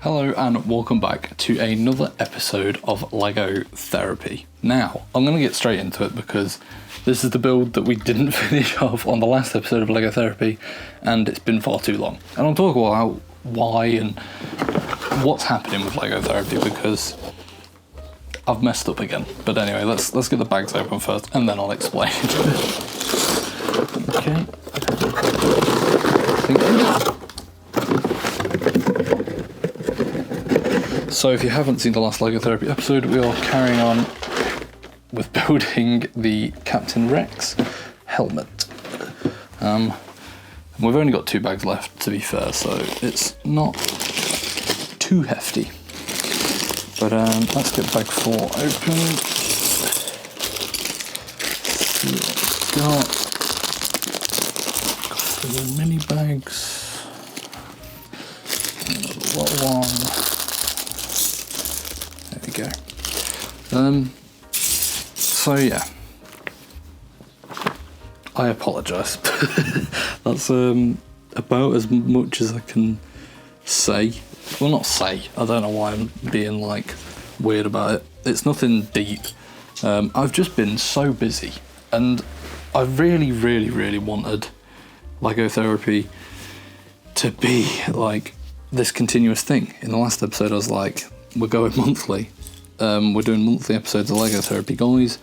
Hello and welcome back to another episode of LEGO Therapy. Now, I'm going to get straight into it because this is the build that we didn't finish off on the last episode of LEGO Therapy, and it's been far too long. And I'll talk about why and what's happening with LEGO Therapy because I've messed up again. But anyway, let's get the bags open first and then I'll explain. Okay. So if you haven't seen the last LEGO Therapy episode, we are carrying on with building the Captain Rex helmet. We've only got 2 bags left, to be fair, so it's not too hefty. But let's get bag 4 open. See what we've got. Little mini bags. Another little one. Go. So yeah, I apologise. That's about as much as I can say. Well, not say. I don't know why I'm being like weird about it. It's nothing deep. I've just been so busy, and I really wanted LEGO Therapy to be like this continuous thing. In the last episode, I was like, we're going monthly. We're doing monthly episodes of LEGO Therapy, guys,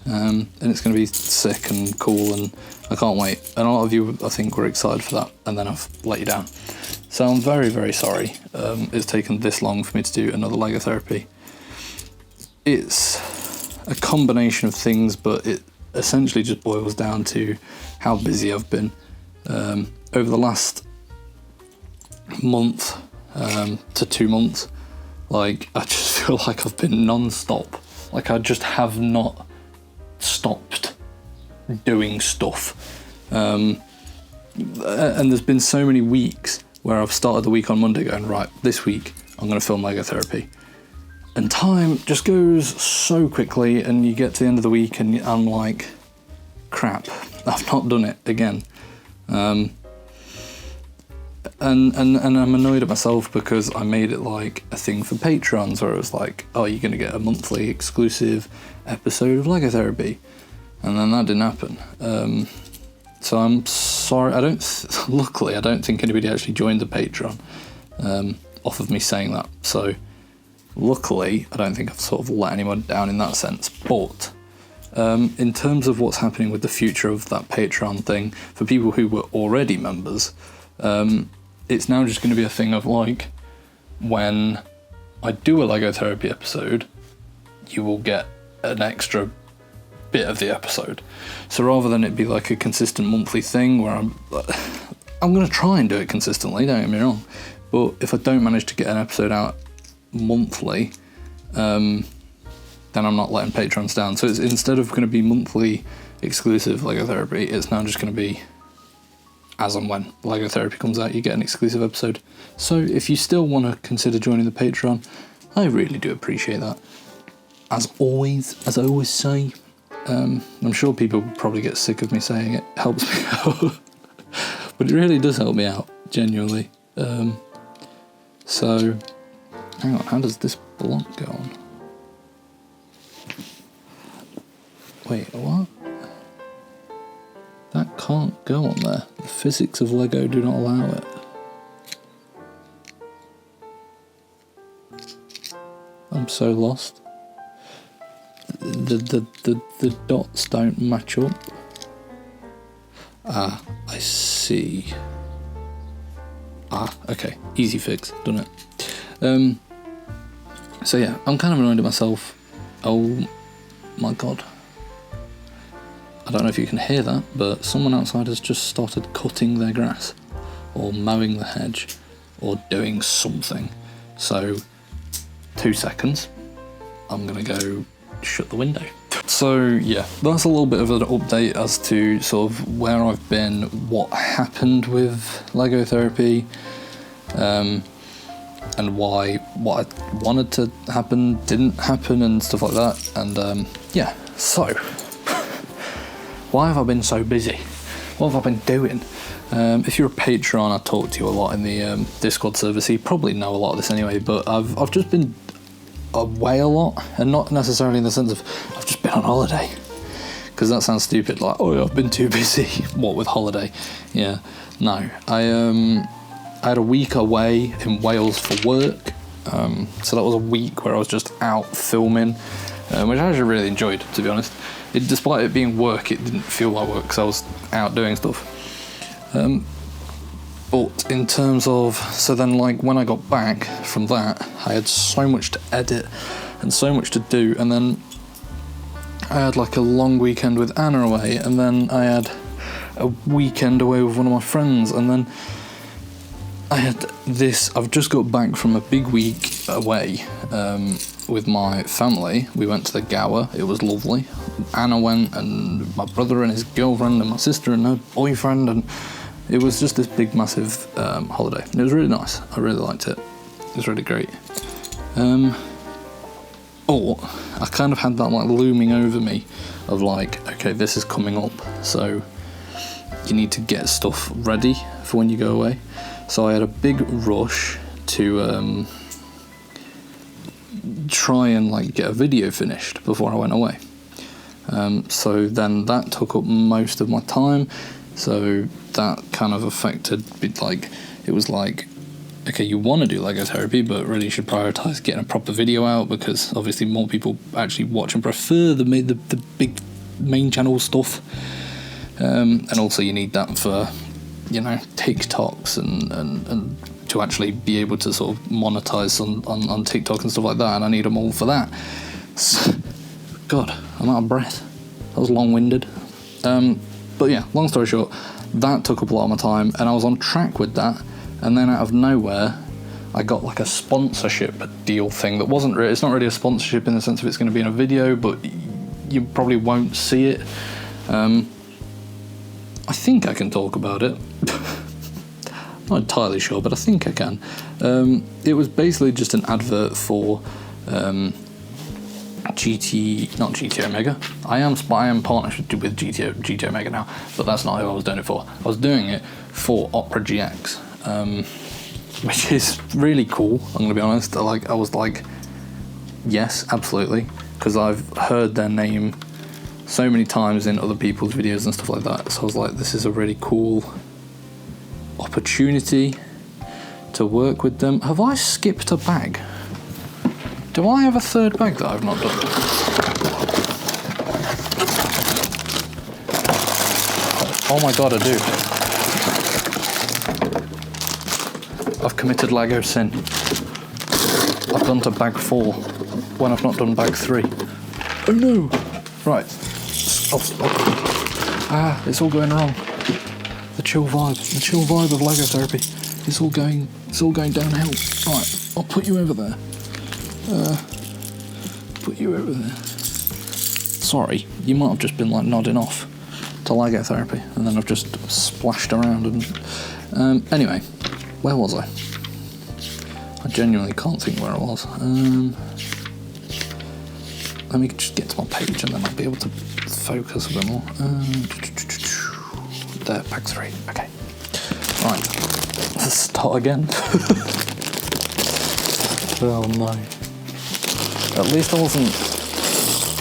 and it's going to be sick and cool, and I can't wait. And a lot of you, I think, were excited for that, and then I've let you down. So I'm very sorry. It's taken this long for me to do another LEGO Therapy. It's a combination of things, but it essentially just boils down to how busy I've been over the last month to 2 months. Like, I just feel like I've been non-stop. Like, I just have not stopped doing stuff. And there's been so many weeks where I've started the week on Monday going, right, this week I'm going to film LEGO Therapy. And time just goes so quickly, and you get to the end of the week and I'm like, crap, I've not done it again. And I'm annoyed at myself because I made it like a thing for patrons where it was like, oh, you're going to get a monthly exclusive episode of LEGO Therapy. And then that didn't happen. So I'm sorry. Luckily, I don't think anybody actually joined the Patreon off of me saying that. So luckily, I don't think I've sort of let anyone down in that sense. But in terms of what's happening with the future of that Patreon thing, for people who were already members, it's now just going to be a thing of like, when I do a LEGO Therapy episode, you will get an extra bit of the episode. So rather than it be like a consistent monthly thing where I'm going to try and do it consistently, don't get me wrong, but if I don't manage to get an episode out monthly, then I'm not letting patrons down. So it's, instead of going to be monthly exclusive LEGO Therapy, it's now just going to be as and when LEGO Therapy comes out, you get an exclusive episode. So if you still want to consider joining the Patreon, I really do appreciate that. As I always say, I'm sure people probably get sick of me saying it helps me out, but it really does help me out, genuinely. So, hang on, how does this block go on? Wait, what? That can't go on there. The physics of LEGO do not allow it. I'm so lost. The dots don't match up. Ah, I see. Ah, okay. Easy fix. Done it. So yeah, I'm kind of annoyed at myself. Oh my god. I don't know if you can hear that, but someone outside has just started cutting their grass, or mowing the hedge, or doing something. So, 2 seconds, I'm gonna go shut the window. So yeah, that's a little bit of an update as to sort of where I've been, what happened with LEGO Therapy, and why what I wanted to happen didn't happen and stuff like that. And yeah, so why have I been so busy? what have I been doing? If you're a Patreon, I talk to you a lot in the Discord server, so you probably know a lot of this anyway, but I've just been away a lot, and not necessarily in the sense of I've just been on holiday, because that sounds stupid, like, oh, I've been too busy. What with holiday? Yeah, no. I had a week away in Wales for work, so that was a week where I was just out filming, which I actually really enjoyed, to be honest. Despite it being work, it didn't feel like work, because I was out doing stuff. But in terms of, so then like when I got back from that, I had so much to edit and so much to do, and then I had like a long weekend with Anna away, and then I had a weekend away with one of my friends, and then I had this, I've just got back from a big week away with my family. We went to the Gower, it was lovely. Anna went, and my brother and his girlfriend, and my sister and her boyfriend, and it was just this big massive holiday. It was really nice, I really liked it. It was really great. Or I kind of had that like looming over me of like, okay, this is coming up, so you need to get stuff ready for when you go away. So I had a big rush to try and like get a video finished before I went away. So then that took up most of my time, so that kind of affected, like, it was like, okay, you want to do Lego therapy, but really you should prioritise getting a proper video out, because obviously more people actually watch and prefer the big main channel stuff, and also you need that for, you know, TikToks and to actually be able to sort of monetize on TikTok and stuff like that, and I need them all for that. So, God, I'm out of breath. That was long-winded. But yeah, long story short, that took up a lot of my time, and I was on track with that, and then out of nowhere, I got like a sponsorship deal thing that wasn't really, it's not really a sponsorship in the sense of it's going to be in a video, but you probably won't see it. I think I can talk about it. Not entirely sure, but I think I can. It was basically just an advert for not GT Omega. I am partnered with GT Omega now, but that's not who I was doing it for. I was doing it for Opera GX, which is really cool. I'm going to be honest. I was like, yes, absolutely, because I've heard their name so many times in other people's videos and stuff like that. So I was like, this is a really cool opportunity to work with them. Have I skipped a bag? Do I have a third bag that I've not done? Oh my god, I do. I've committed Lego sin. I've done to bag 4 when I've not done bag 3. Oh no! Right. It's all going wrong. The chill vibe of Lego therapy. It's all going downhill. Right, I'll put you over there. Put you over there. Sorry, you might have just been like nodding off to Lego therapy, and then I've just splashed around and anyway, where was I? I genuinely can't think where I was. Let me just get to my page and then I'll be able to focus a bit more. There, pack 3. Okay. Right. Let's start again. Oh no. At least I wasn't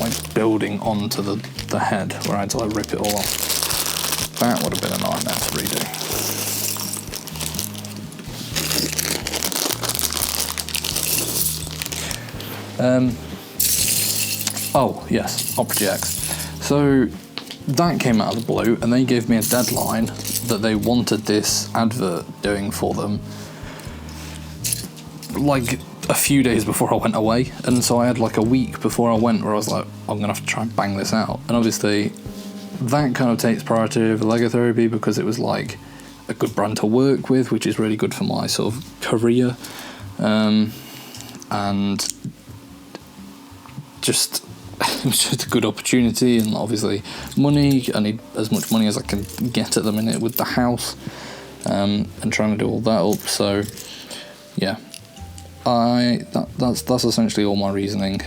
like building onto the head where I had to like rip it all off. That would have been a nightmare to redo. Oh yes, Opera GX. So that came out of the blue, and they gave me a deadline that they wanted this advert doing for them like a few days before I went away, and so I had like a week before I went where I was like, I'm gonna have to try and bang this out. And obviously that kind of takes priority over Lego therapy, because it was like a good brand to work with, which is really good for my sort of career, and just it was just a good opportunity. And obviously money, I need as much money as I can get at the minute with the house, and trying to do all that up. So yeah, that's essentially all my reasoning.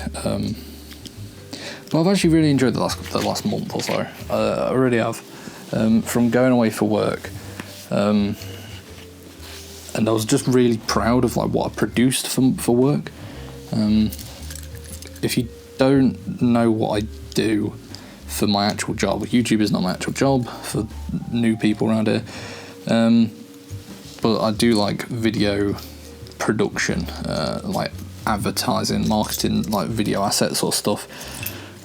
But I've actually really enjoyed the last month or so. I really have. from going away for work, and I was just really proud of like what I produced for work. If you don't know what I do for my actual job, YouTube is not my actual job for new people around here, but I do like video production, like advertising, marketing, like video assets or stuff.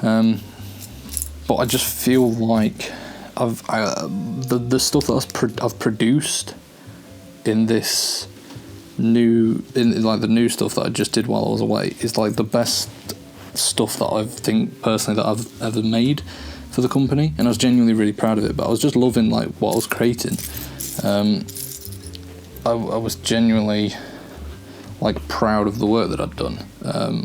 But I just feel like the stuff that I've produced in this in like the new stuff that I just did while I was away is like the best stuff that I think personally that I've ever made for the company, and I was genuinely really proud of it. But I was just loving like what I was creating. I was genuinely like proud of the work that I'd done.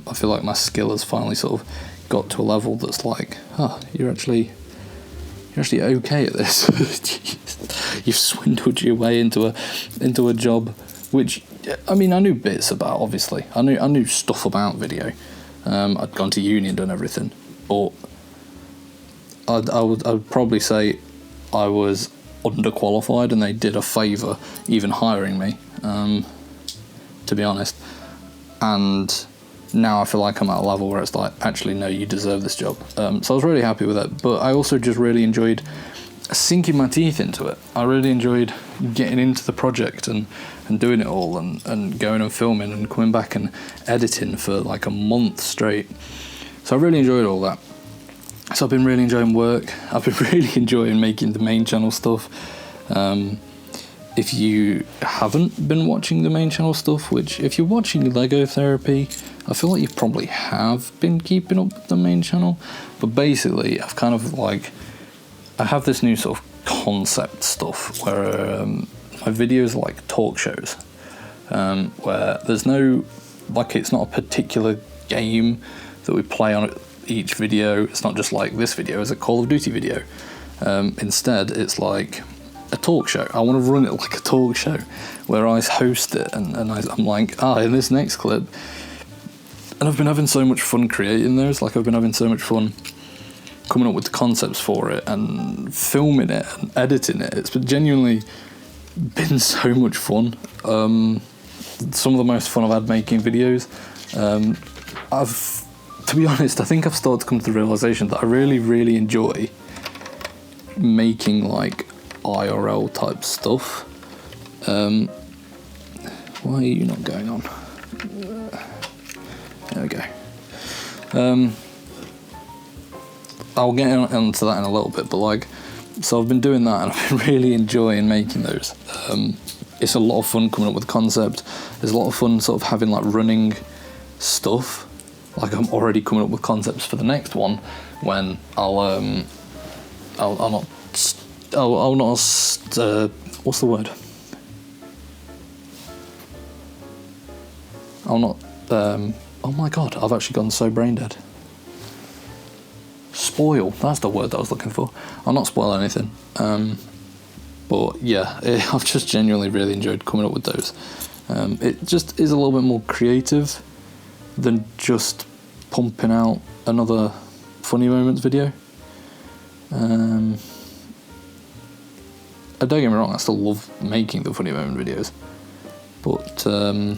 I feel like my skill has finally sort of got to a level that's like, you're actually okay at this. You've swindled your way into a job, which, I mean, I knew bits about, obviously. I knew stuff about video. I'd gone to uni and done everything, but I would probably say I was underqualified, and they did a favour even hiring me, to be honest. And now I feel like I'm at a level where it's like, actually, no, you deserve this job. So I was really happy with it, but I also just really enjoyed sinking my teeth into it. I really enjoyed getting into the project and doing it all, and going and filming and coming back and editing for like a month straight. So I really enjoyed all that. So I've been really enjoying work. I've been really enjoying making the main channel stuff. If you haven't been watching the main channel stuff, which if you're watching Lego Therapy, I feel like you probably have been keeping up with the main channel. But basically, I've kind of like, I have this new sort of concept stuff where my videos are like talk shows, where there's no, like, it's not a particular game that we play on each video. It's not just like this video is a Call of Duty video. Instead, it's like a talk show. I want to run it like a talk show where I host it, and I'm like, in this next clip. And I've been having so much fun creating those. Like, I've been having so much fun coming up with the concepts for it and filming it and editing it. It's genuinely been so much fun. Some of the most fun I've had making videos. To be honest, I think I've started to come to the realisation that I really, really enjoy making like IRL type stuff. Why are you not going on? There we go. I'll get onto that in a little bit, but like, so I've been doing that and I've been really enjoying making those. It's a lot of fun coming up with the concept. There's a lot of fun sort of having like running stuff. Like, I'm already coming up with concepts for the next one when I'll not what's the word? I'll not, oh my god, I've actually gone so brain dead. Spoil, that's the word that I was looking for. I'll not spoil anything. But yeah, I've just genuinely really enjoyed coming up with those. It just is a little bit more creative than just pumping out another funny moments video. Don't get me wrong, I still love making the funny moment videos, but I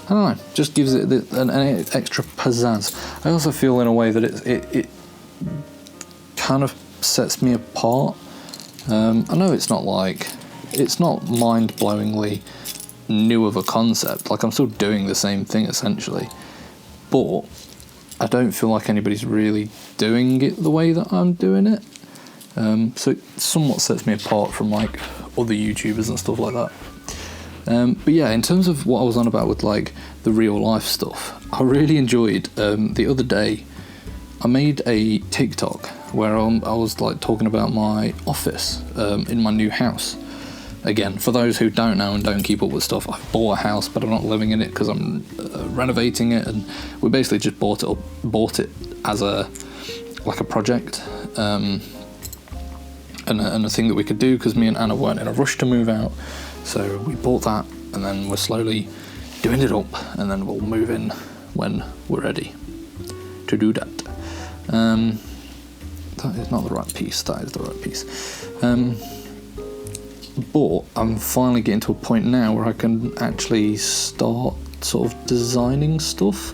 don't know, just gives it an extra pizzazz. I also feel in a way that it kind of sets me apart. I know it's not mind-blowingly new of a concept, like I'm still doing the same thing essentially, but I don't feel like anybody's really doing it the way that I'm doing it. So it somewhat sets me apart from like other YouTubers and stuff like that. But yeah, in terms of what I was on about with like the real life stuff, I really enjoyed, the other day I made a TikTok where I was like talking about my office in my new house. Again, for those who don't know and don't keep up with stuff, I bought a house but I'm not living in it because I'm renovating it, and we basically just bought it as a project, and a thing that we could do because me and Anna weren't in a rush to move out. So we bought that, and then we're slowly doing it up, and then we'll move in when we're ready to do that. that is not the right piece. That is the right piece. But I'm finally getting to a point now where I can actually start sort of designing stuff,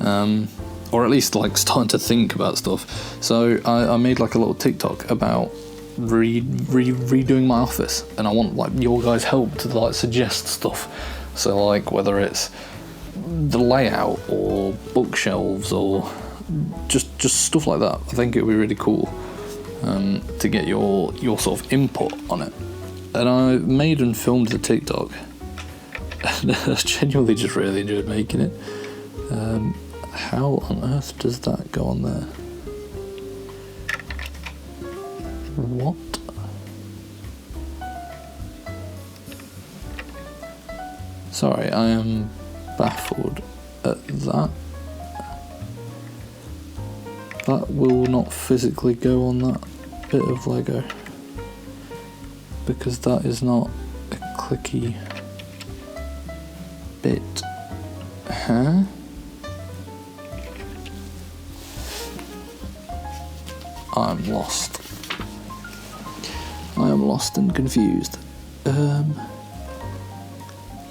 or at least like starting to think about stuff. So I made like a little TikTok about redoing my office, and I want like your guys' help to like suggest stuff. So like whether it's the layout or bookshelves or just stuff like that. I think it would be really cool to get your sort of input on it. And I made and filmed the TikTok, and I genuinely just really enjoyed making it. How on earth does that go on there? What? Sorry, I am baffled at that. That will not physically go on that bit of Lego, because that is not a clicky bit. Huh? I'm lost. I am lost and confused.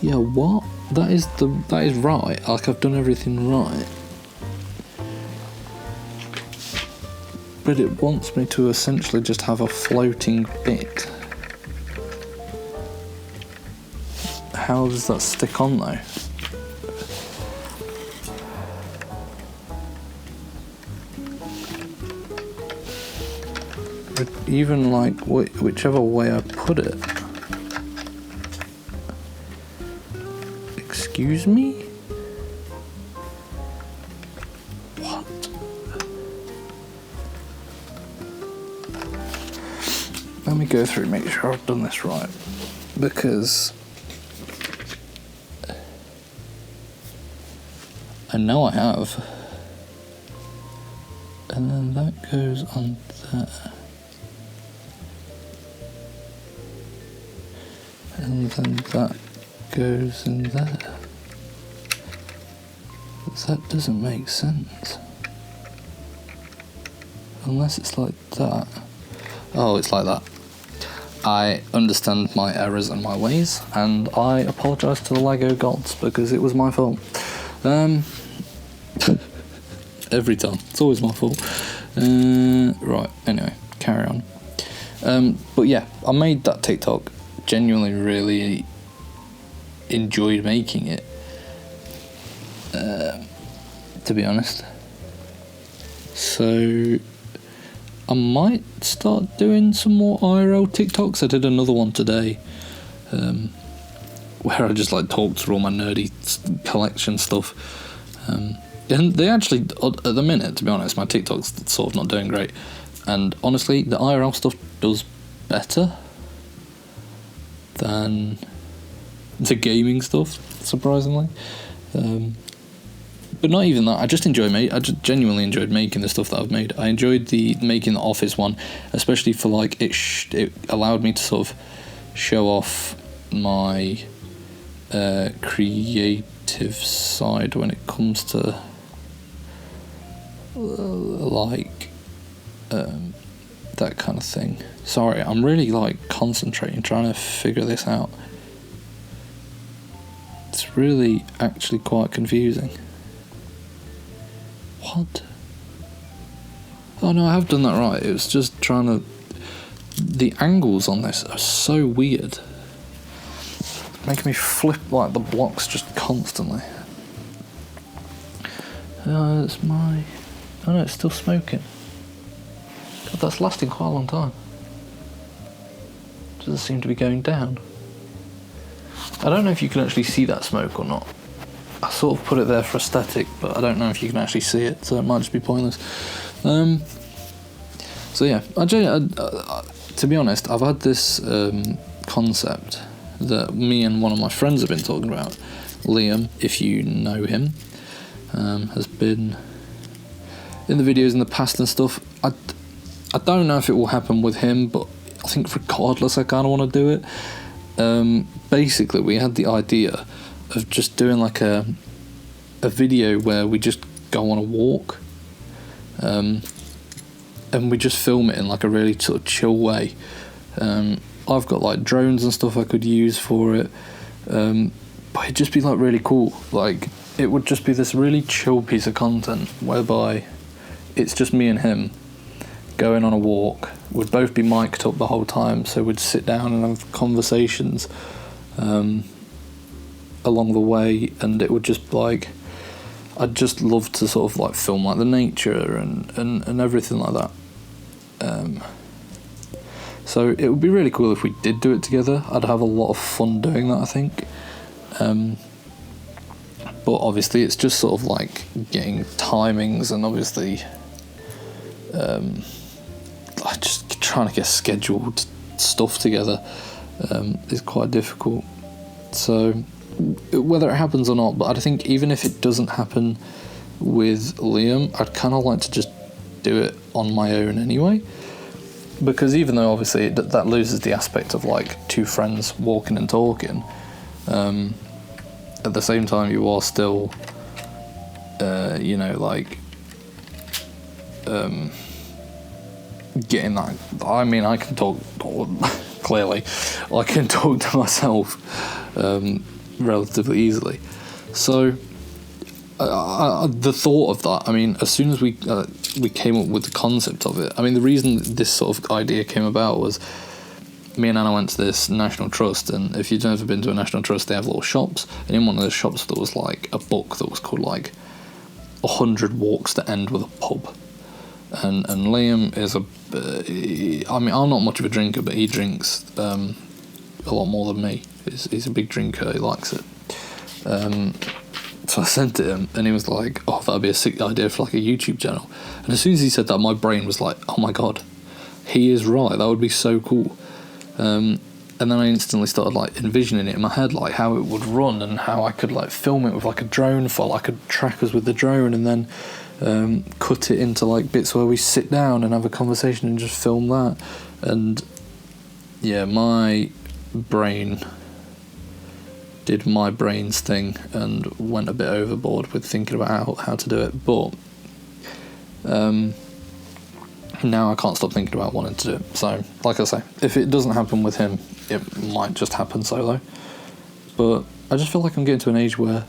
Yeah, what? That is right. Like, I've done everything right. But it wants me to essentially just have a floating bit. How does that stick on though? But even like whichever way I put it. Excuse me? What? Let me go through and make sure I've done this right, because I know I have. And then that goes on there. And then that goes in there. That doesn't make sense. Unless it's like that. Oh, it's like that. I understand my errors and my ways, and I apologise to the Lego gods because it was my fault. Every time. It's always my fault. Right, anyway, carry on. But yeah, I made that TikTok. Genuinely really enjoyed making it. To be honest. So I might start doing some more IRL TikToks. I did another one today, where I just like talked through all my nerdy collection stuff. And they actually, at the minute, to be honest, my TikTok's sort of not doing great. And honestly, the IRL stuff does better than the gaming stuff, surprisingly. But not even that. I just I just genuinely enjoyed making the stuff that I've made. I enjoyed making the office one, especially for like it allowed me to sort of show off my creative side when it comes to that kind of thing. Sorry, I'm really like concentrating, trying to figure this out. It's really actually quite confusing. What? Oh no, I have done that right. It was just trying to... The angles on this are so weird. Making me flip like the blocks just constantly. It's my... Oh no, it's still smoking. God, that's lasting quite a long time. Doesn't seem to be going down. I don't know if you can actually see that smoke or not. I sort of put it there for aesthetic, but I don't know if you can actually see it, so it might just be pointless. So yeah, to be honest, I've had this concept that me and one of my friends have been talking about. Liam, if you know him, has been in the videos in the past and stuff. I don't know if it will happen with him, but I think regardless, I kind of want to do it. Basically, we had the idea of just doing like a video where we just go on a walk, and we just film it in like a really sort of chill way. I've got like drones and stuff I could use for it, but it'd just be like really cool. Like it would just be this really chill piece of content whereby it's just me and him going on a walk. We'd both be mic'd up the whole time, so we'd sit down and have conversations along the way, and it would just like, I'd just love to sort of like film like the nature and everything like that. So it would be really cool if we did do it together. I'd have a lot of fun doing that, I think. But obviously it's just sort of like getting timings, and obviously just trying to get scheduled stuff together is quite difficult. So whether it happens or not, but I think even if it doesn't happen with Liam, I'd kind of like to just do it on my own anyway, because even though obviously that loses the aspect of like two friends walking and talking, at the same time you are still getting that. I mean, I can talk clearly, I can talk to myself relatively easily. So the thought of that, I mean, as soon as we came up with the concept of it, I mean, the reason this sort of idea came about was me and Anna went to this National Trust, and if you've never been to a National Trust, they have little shops, and in one of those shops there was like a book that was called like 100 Walks That End With a Pub. And Liam is I mean, I'm not much of a drinker, but he drinks a lot more than me. He's a big drinker, he likes it. So I sent it him, and he was like, oh, that'd be a sick idea for like a YouTube channel. And as soon as he said that, my brain was like, oh my god, he is right, that would be so cool. And then I instantly started like envisioning it in my head, like how it would run and how I could like film it with like a drone file. I could track us with the drone and then cut it into like bits where we sit down and have a conversation and just film that. And yeah, my brain did my brain's thing and went a bit overboard with thinking about how to do it, but now I can't stop thinking about wanting to do it. So like I say, if it doesn't happen with him, it might just happen solo. But I just feel like I'm getting to an age where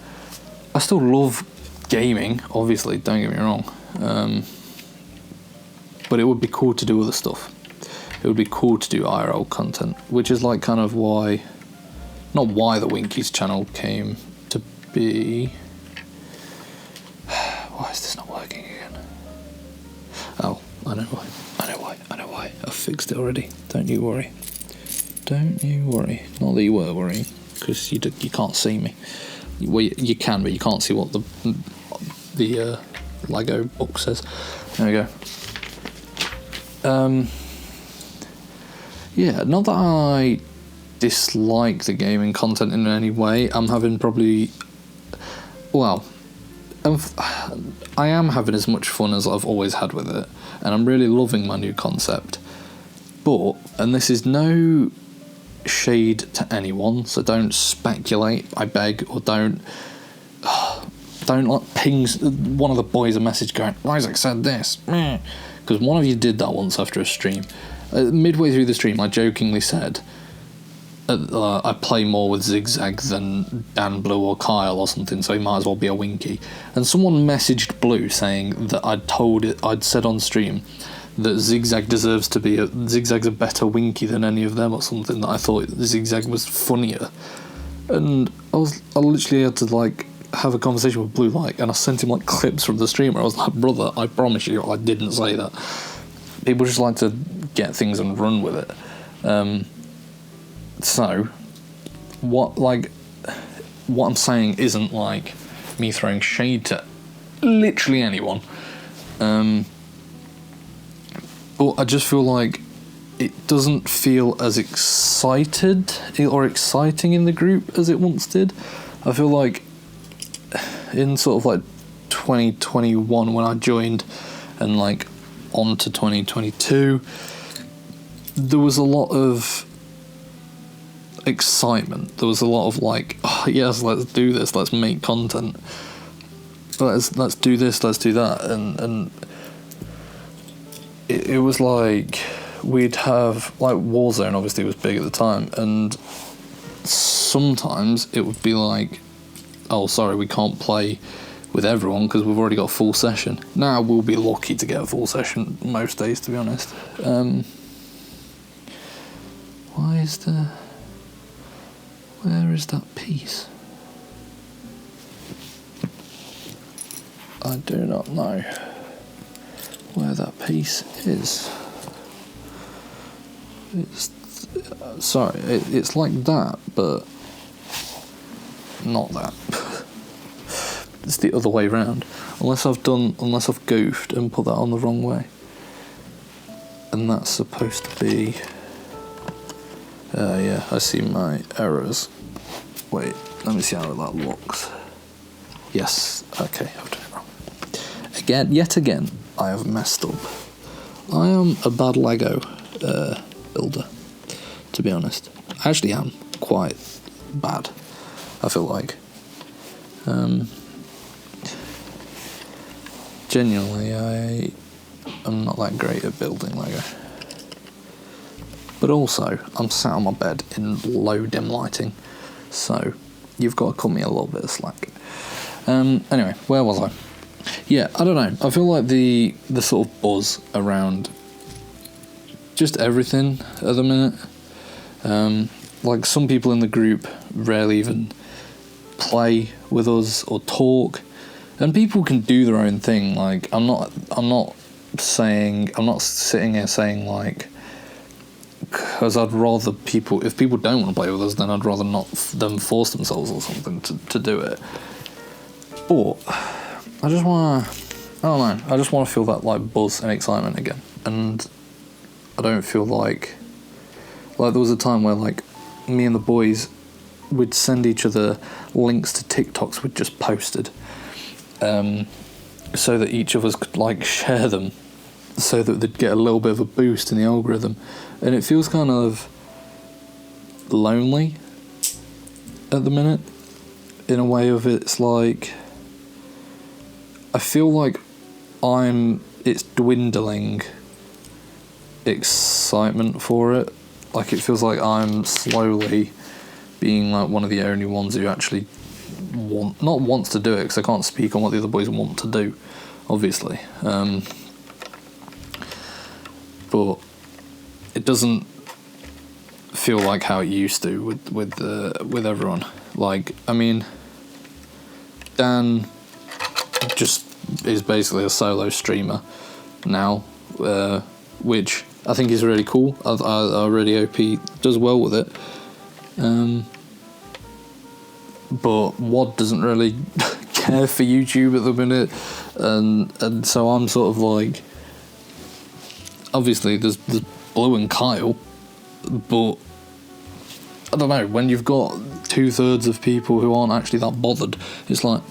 I still love gaming, obviously, don't get me wrong, but it would be cool to do other stuff. It would be cool to do IRL content, which is like kind of why, not why the Winkies channel came to be. Why is this not working again? Oh, I know why. I've fixed it already. Don't you worry. Not that you were worrying, because you can't see me. Well, you can, but you can't see what the Lego book says. There we go. Yeah, not that I dislike the gaming content in any way. I'm having probably... Well, I am having as much fun as I've always had with it, and I'm really loving my new concept. But, and this is no shade to anyone, so don't speculate, I beg, or don't like ping one of the boys a message going, Isaac said this, because one of you did that once after a stream. Midway through the stream, I jokingly said, I play more with Zigzag than Dan, Blue or Kyle or something, so he might as well be a Winky. And someone messaged Blue saying that I'd said on stream that Zigzag deserves to be Zigzag's a better Winky than any of them or something, that I thought Zigzag was funnier. And I literally had to like have a conversation with Blue, like, and I sent him like clips from the stream where I was like, brother, I promise you I didn't say that. People just like to get things and run with it. So what I'm saying isn't like me throwing shade to literally anyone, but I just feel like it doesn't feel as excited or exciting in the group as it once did. I feel like in sort of like 2021 when I joined and like on to 2022, there was a lot of excitement. There was a lot of like, oh yes, let's do this, let's make content, let's do this, let's do that, and it was like we'd have, like, Warzone obviously was big at the time, and sometimes it would be like, oh, sorry, we can't play with everyone because we've already got a full session. Now we'll be lucky to get a full session most days, to be honest. Where is that piece? I do not know where that piece is. It's like that, but not that. It's the other way round. Unless I've goofed and put that on the wrong way. And that's supposed to be... yeah, I see my errors. Wait, let me see how that looks. Yes, okay, I've done it wrong. Yet again, I have messed up. I am a bad Lego builder, to be honest. I actually am quite bad, I feel like. Genuinely, I'm not that great at building Lego. But also, I'm sat on my bed in low dim lighting, so you've got to cut me a little bit of slack. Anyway, where was I? Yeah, I don't know. I feel like the sort of buzz around just everything at the minute. Like, some people in the group rarely even play with us or talk, and people can do their own thing. Like, I'm not sitting here saying, like, because I'd rather if people don't want to play with us, then I'd rather not them force themselves or something to do it. But I just want to feel that, like, buzz and excitement again. And I don't feel like there was a time where, like, me and the boys would send each other links to TikToks we'd just posted, so that each of us could, like, share them, so that they'd get a little bit of a boost in the algorithm. And it feels kind of lonely at the minute, in a way of it's like, I feel like it's dwindling excitement for it. Like, it feels like I'm slowly being, like, one of the only ones who actually wants to do it, because I can't speak on what the other boys want to do, obviously. But it doesn't feel like how it used to with everyone. Like, I mean, Dan just is basically a solo streamer now, which I think is really cool. I really hope he does well with it. But Wad doesn't really care for YouTube at the minute, and so I'm sort of like, obviously there's Blue and Kyle, but I don't know, when you've got 2/3 of people who aren't actually that bothered, it's like,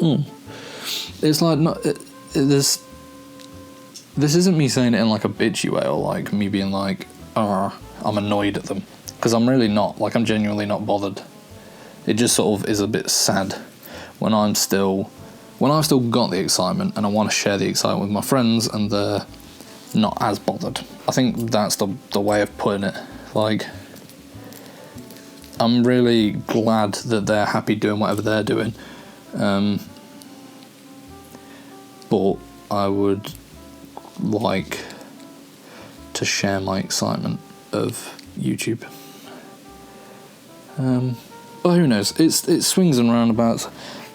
it's like, not this isn't me saying it in, like, a bitchy way, or, like, me being like, I'm annoyed at them, because I'm really not. Like, I'm genuinely not bothered. It just sort of is a bit sad when I've still got the excitement and I want to share the excitement with my friends, and they're not as bothered. I think that's the way of putting it. Like, I'm really glad that they're happy doing whatever they're doing, but I would like to share my excitement of YouTube. But who knows? It swings and roundabouts.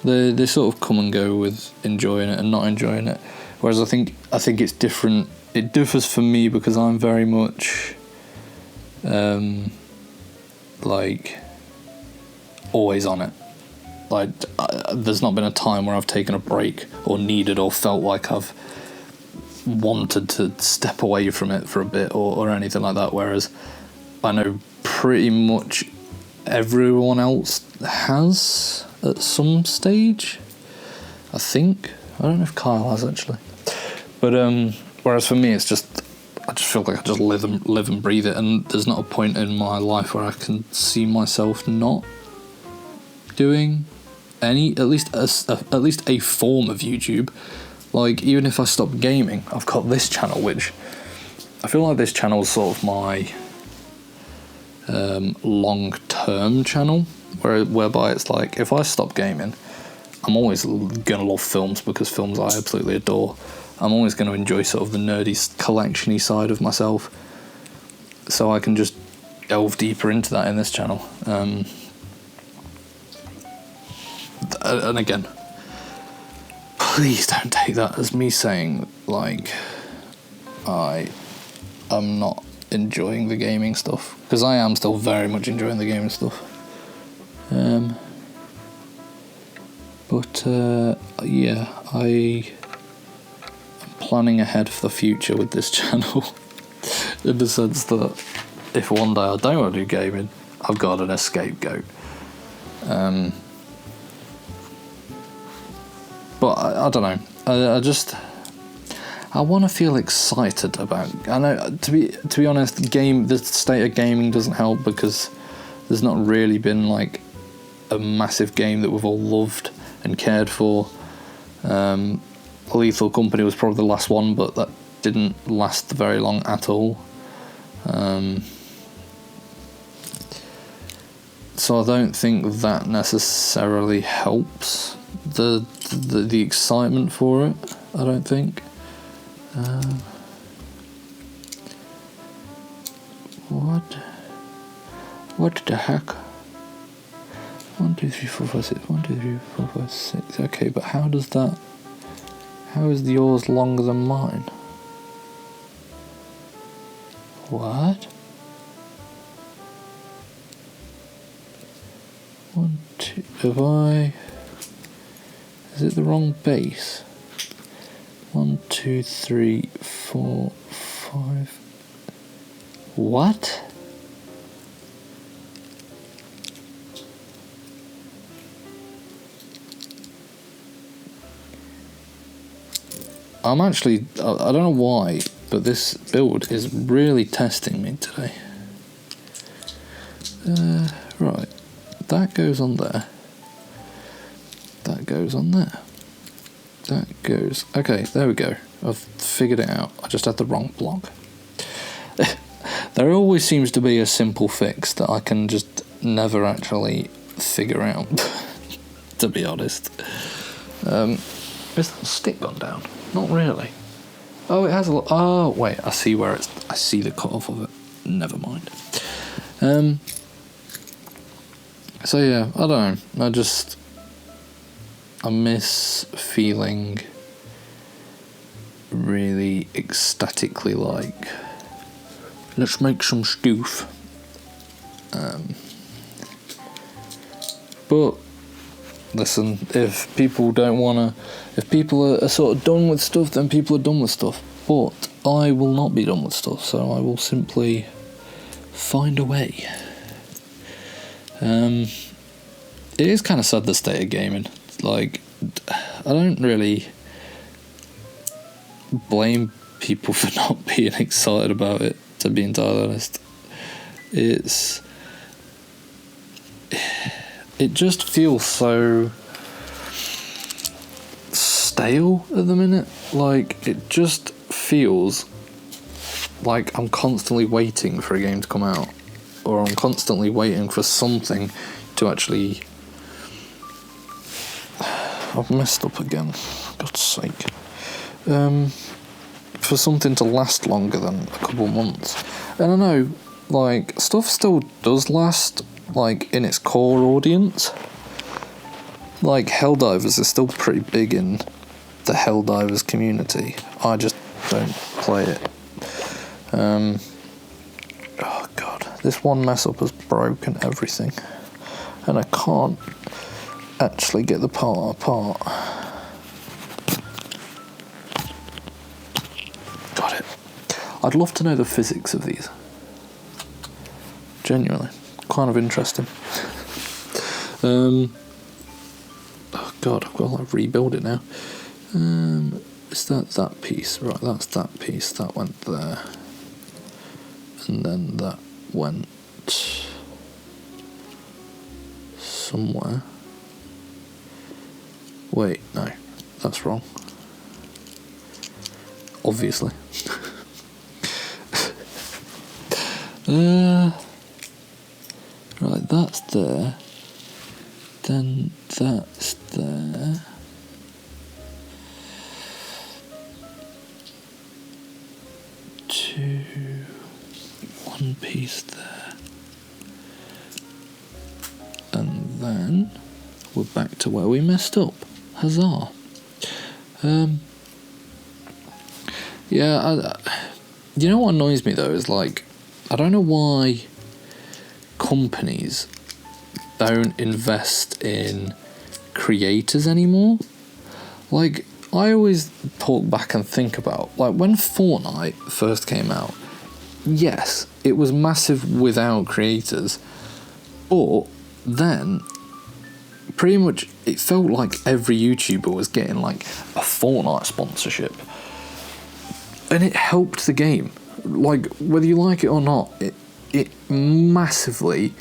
They sort of come and go with enjoying it and not enjoying it. Whereas I think it's different. It differs for me because I'm very much like always on it. Like, there's not been a time where I've taken a break or needed or felt like I've wanted to step away from it for a bit or anything like that. Whereas I know pretty much everyone else has at some stage, I think. I don't know if Kyle has, actually. But whereas for me, it's just, I just feel like I just live and breathe it, and there's not a point in my life where I can see myself not doing at least a form of YouTube. Like, even if I stop gaming, I've got this channel which I feel like this channel is sort of my long-term channel, whereby it's like, if I stop gaming, I'm always gonna love films, because films I absolutely adore. I'm always going to enjoy sort of the nerdy, collection-y side of myself, so I can just delve deeper into that in this channel. And again, please don't take that as me saying, like, I am not enjoying the gaming stuff, because I am still very much enjoying the gaming stuff. Yeah, I am planning ahead for the future with this channel, in the sense that if one day I don't want to do gaming, I've got an scapegoat. But I don't know. I want to feel excited about. I know, to be honest, the state of gaming doesn't help, because there's not really been like a massive game that we've all loved and cared for. Lethal Company was probably the last one, but that didn't last very long at all. So I don't think that necessarily helps the excitement for it. I don't think. What the heck? 1, 2, 3, 4, 5, 6. 1, 2, 3, 4, 5, 6. Okay, but how is yours longer than mine? What? 1, 2. Is it the wrong base? 1, 2, 3, 4, 5. What? I'm actually, I don't know why, but this build is really testing me today. Right, that goes on there. That goes on there. That goes, okay, there we go. I've figured it out. I just had the wrong block. There always seems to be a simple fix that I can just never actually figure out, to be honest. Is that stick gone down? Not really. Oh, it has a lot. Oh, wait, I see where it's. I see the cut off of it. Never mind. So yeah, I don't know. I miss feeling really ecstatically like, let's make some stoof. But listen, if people are sort of done with stuff, then people are done with stuff. But I will not be done with stuff, so I will simply find a way. It is kind of sad, the state of gaming. Like, I don't really blame people for not being excited about it, to be entirely honest. It just feels so stale at the minute. Like, it just feels like I'm constantly waiting for a game to come out, or I'm constantly waiting for something to actually... I've messed up again, for God's sake. For something to last longer than a couple months. And I know, like, stuff still does last, like, in its core audience. Like, Helldivers is still pretty big in the Helldivers community. I just don't play it. Oh god, this one mess up has broken everything, and I can't actually get the part apart. Got it. I'd love to know the physics of these. Genuinely, kind of interesting. Oh god, I've got to like rebuild it now. Is that piece? Right, that's that piece. That went there. And then that went somewhere. Wait, no, that's wrong. Obviously. Right, that's there. Then that's there. One piece there. And then we're back to where we messed up. Huzzah. Yeah, you know what annoys me though is like, I don't know why companies don't invest in creators anymore. Like, I always talk back and think about, like, when Fortnite first came out, yes, it was massive without creators, but then pretty much it felt like every YouTuber was getting like a Fortnite sponsorship, and it helped the game. Like, whether you like it or not, it massively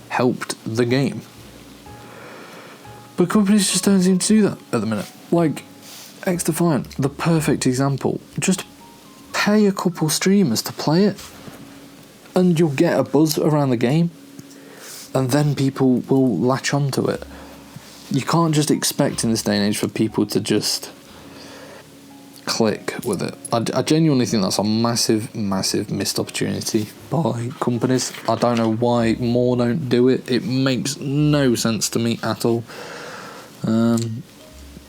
helped the game. But companies just don't seem to do that at the minute. Like, X-Defiant, the perfect example. Just pay a couple streamers to play it, and you'll get a buzz around the game, and then people will latch onto it. You can't just expect in this day and age for people to just click with it. I genuinely think that's a massive missed opportunity by companies. I don't know why more don't do it. It makes no sense to me at all.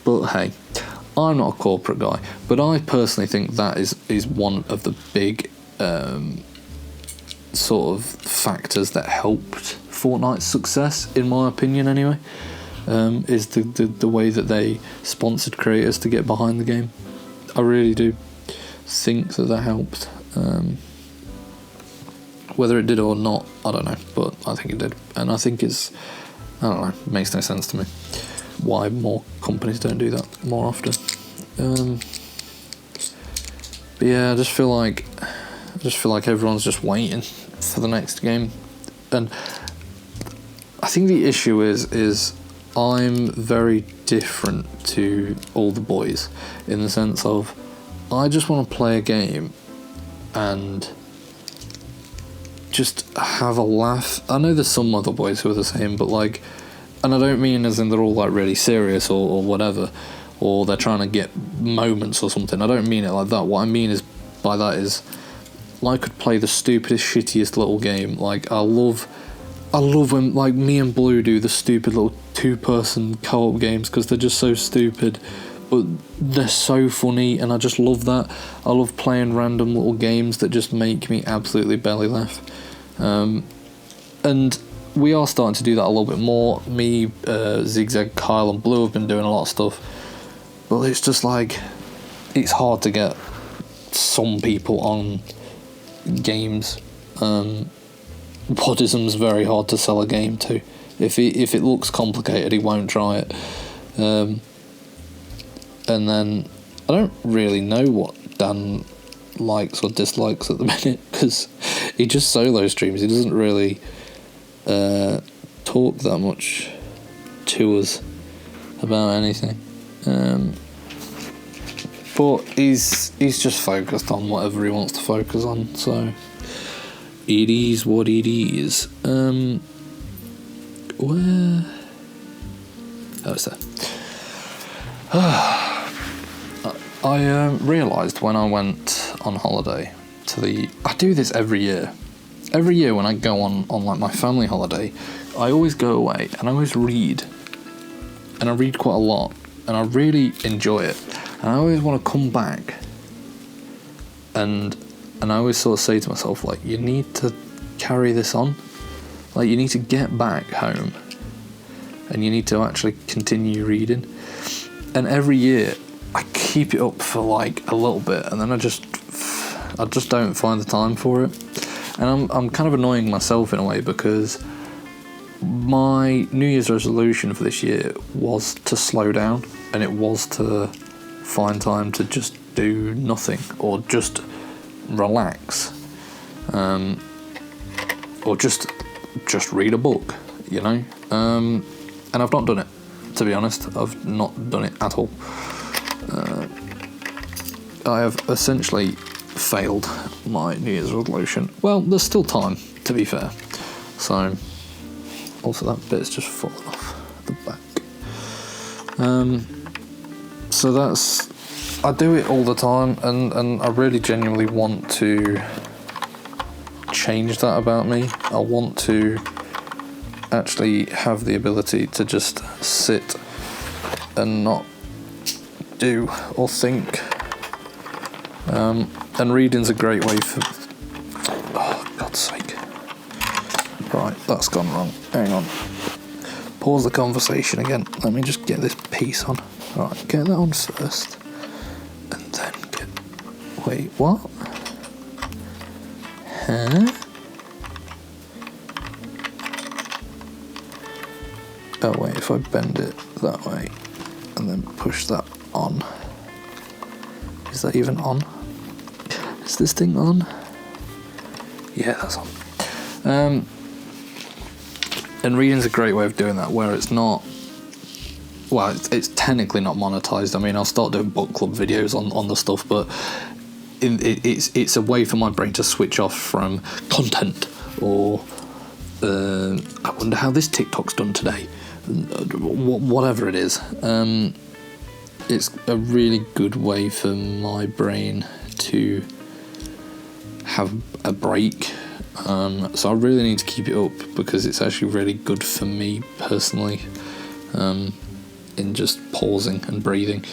But hey, I'm not a corporate guy, but I personally think that is one of the big sort of factors that helped Fortnite's success, in my opinion anyway, is the way that they sponsored creators to get behind the game. I really do think that helped. Whether it did or not, I don't know, but I think it did. And I think I don't know, it makes no sense to me why more companies don't do that more often. But yeah, I just feel like everyone's just waiting for the next game. And I think the issue is I'm very different to all the boys, in the sense of I just want to play a game and just have a laugh. I know there's some other boys who are the same, but like, and I don't mean as in they're all like really serious or whatever, or they're trying to get moments or something. I don't mean it like that. What I mean is by that is, I could play the stupidest, shittiest little game. Like, I love when like me and Blue do the stupid little 2-person co-op games, because they're just so stupid, but they're so funny, and I just love that. I love playing random little games that just make me absolutely belly laugh. And we are starting to do that a little bit more. Me, Zigzag, Kyle and Blue have been doing a lot of stuff, but it's just like, it's hard to get some people on games. Podism's very hard to sell a game to. If it looks complicated, he won't try it. And then I don't really know what Dan likes or dislikes at the minute, because he just solo streams. He doesn't really talk that much to us about anything. But he's just focused on whatever he wants to focus on, so it is what it is. Where? Oh, it's there. I realised when I went on holiday I do this every year. Every year when I go on like my family holiday, I always go away and I always read. And I read quite a lot, and I really enjoy it. And I always want to come back and I always sort of say to myself, like, you need to carry this on. Like, you need to get back home and you need to actually continue reading. And every year I keep it up for like a little bit, and then I just don't find the time for it. And I'm kind of annoying myself in a way, because my New Year's resolution for this year was to slow down, and it was to find time to just do nothing, or just relax, or just read a book, you know. And I've not done it, to be honest. I've not done it at all. I have essentially failed my New Year's resolution. Well, there's still time, to be fair. So, also that bit's just fallen off the back. So I do it all the time, and I really genuinely want to change that about me. I want to actually have the ability to just sit and not do or think. And reading's a great way for... Oh, God's sake. Right, that's gone wrong. Hang on. Pause the conversation again. Let me just get this piece on. Right, get that on first. And then get... Wait, what? Huh? Oh wait, if I bend it that way and then push that on. Is that even on? Is this thing on? Yeah, that's on. And reading's a great way of doing that, where it's not... Well, it's technically not monetized. I mean, I'll start doing book club videos on the stuff, but it's a way for my brain to switch off from content, or I wonder how this TikTok's done today. Whatever it is. It's a really good way for my brain to have a break. So I really need to keep it up, because it's actually really good for me personally, in just pausing and breathing.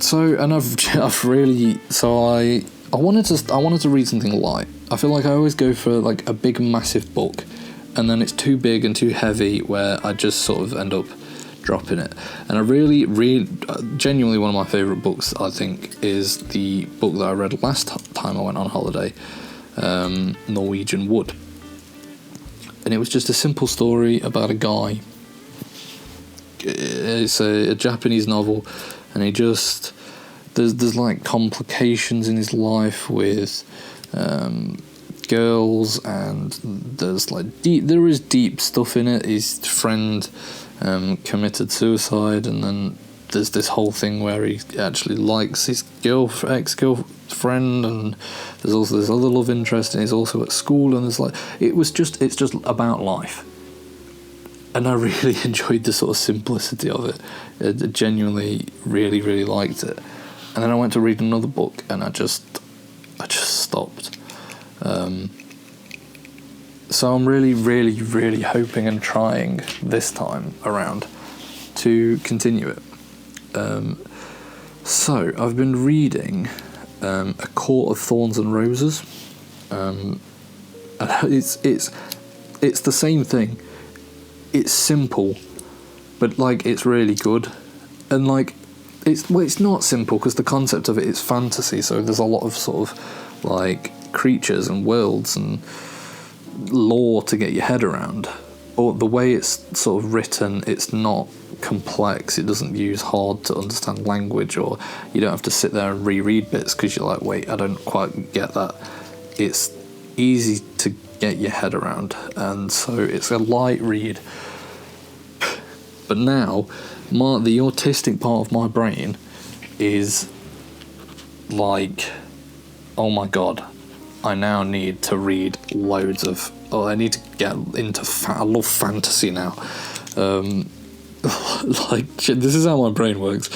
So, and I've really, so I wanted to read something light. I feel like I always go for like a big massive book, and then it's too big and too heavy where I just sort of end up dropping it. And I really genuinely, one of my favourite books, I think, is the book that I read last time I went on holiday, Norwegian Wood. And it was just a simple story about a guy. It's a Japanese novel, and he just... There's like complications in his life with girls, and there's like there is deep stuff in it. His friend committed suicide, and then there's this whole thing where he actually likes his ex-girlfriend, and there's a little love interest, and he's also at school, and it's just about life. And I really enjoyed the sort of simplicity of it. I genuinely really, really liked it. And then I went to read another book, and I just stopped. So I'm really, really, really hoping and trying this time around to continue it. So I've been reading A Court of Thorns and Roses. And it's the same thing. It's simple, but like it's really good, and like it's not simple because the concept of it is fantasy. So there's a lot of sort of like creatures and worlds and lore to get your head around. Or the way it's sort of written, it's not complex. It doesn't use hard to understand language, or you don't have to sit there and reread bits because you're like, wait, I don't quite get that. It's easy to get your head around, and so it's a light read. But now, the autistic part of my brain is like, oh my god, I now need to read loads of... Oh, I need to get into... I love fantasy now. Like, this is how my brain works.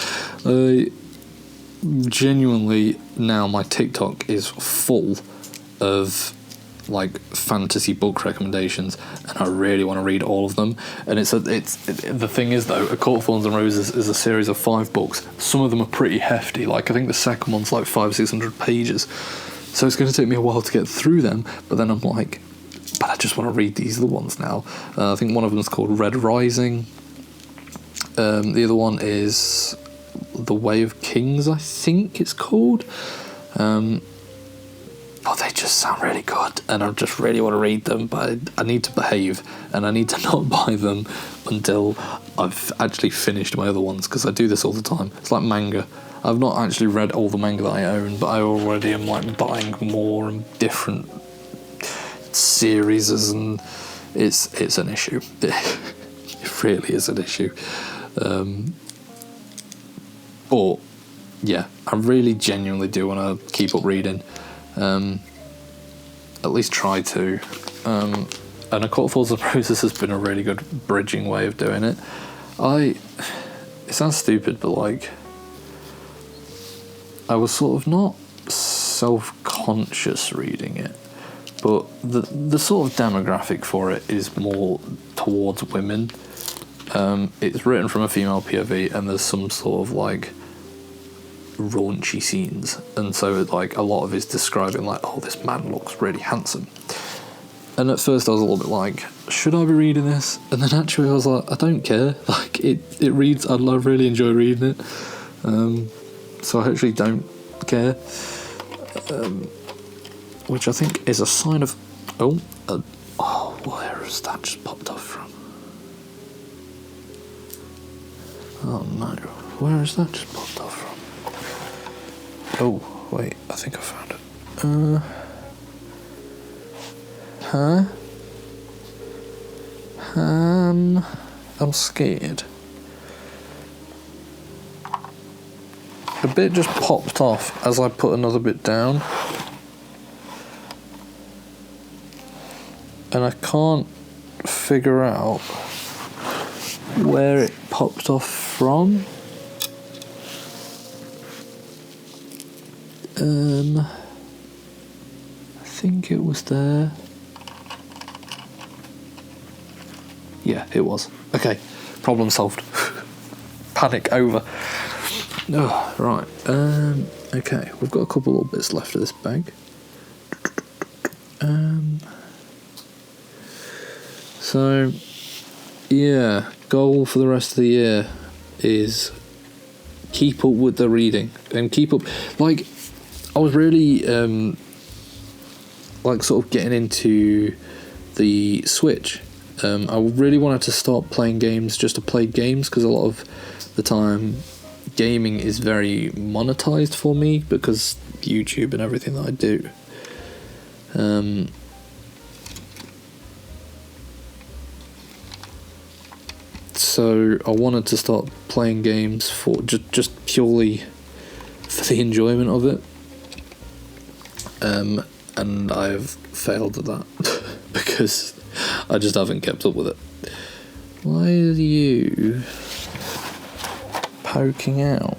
Genuinely, now my TikTok is full of like fantasy book recommendations, and I really want to read all of them. And the thing is though, A Court of Thorns and Roses is a series of 5 books. Some of them are pretty hefty. Like I think the second one's like 500-600 pages. So it's going to take me a while to get through them. But then I'm like, but I just want to read these other ones now. I think one of them is called Red Rising. The other one is The Way of Kings, I think it's called. Oh, they just sound really good, and I just really want to read them, but I need to behave, and I need to not buy them until I've actually finished my other ones, because I do this all the time. It's like manga. I've not actually read all the manga that I own, but I already am like buying more and different series, and it's an issue. It really is an issue. But yeah, I really genuinely do want to keep up reading. At least try to. And A Court Falls of Roses has been a really good bridging way of doing it. It sounds stupid, but like, I was sort of not self-conscious reading it, but the sort of demographic for it is more towards women. It's written from a female POV, and there's some sort of like raunchy scenes, and so like a lot of it's describing like, oh, this man looks really handsome. And at first I was a little bit like, should I be reading this? And then actually I was like, I don't care. Like, it reads, I really enjoy reading it. So I actually don't care. Which I think is a sign of... where has that just popped off from? Oh no, where has that just popped off from? Oh, wait, I think I found it. I'm scared. A bit just popped off as I put another bit down. And I can't figure out where it popped off from. I think it was there. Yeah, it was. Okay, problem solved. Panic over. Oh, right. Okay, we've got a couple little bits left of this bag. So, yeah, goal for the rest of the year is keep up with the reading and keep up. Like, I was really like sort of getting into the Switch. I really wanted to start playing games just to play games, because a lot of the time gaming is very monetized for me because YouTube and everything that I do. So I wanted to start playing games for just purely for the enjoyment of it. And I've failed at that because I just haven't kept up with it. Why are you poking out?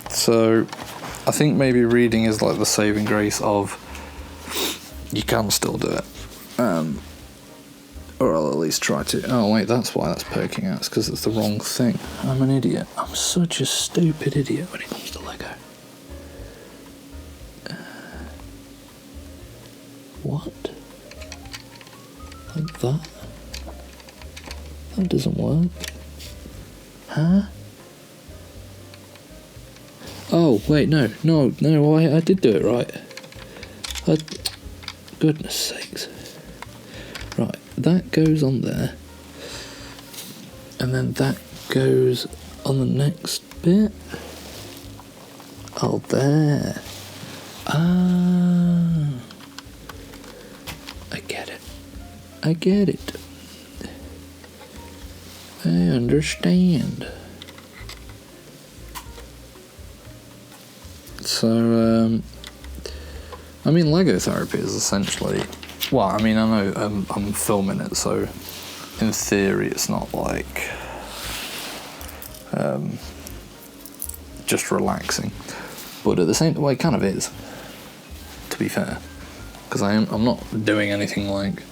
So I think maybe reading is like the saving grace of you can still do it. Or I'll at least try to. Oh wait, that's why that's poking out. It's because it's the wrong thing. I'm an idiot. I'm such a stupid idiot when it comes to Lego. What? Like that? That doesn't work. Huh? Oh, wait, no, I did do it right. Goodness sakes. Right, that goes on there. And then that goes on the next bit. Oh, there. Ah. I get it. I understand. So, I mean, Lego therapy is essentially... Well, I mean, I know I'm filming it, so in theory it's not like just relaxing. But at the same time, well, it kind of is, to be fair. Because I'm not doing anything, like,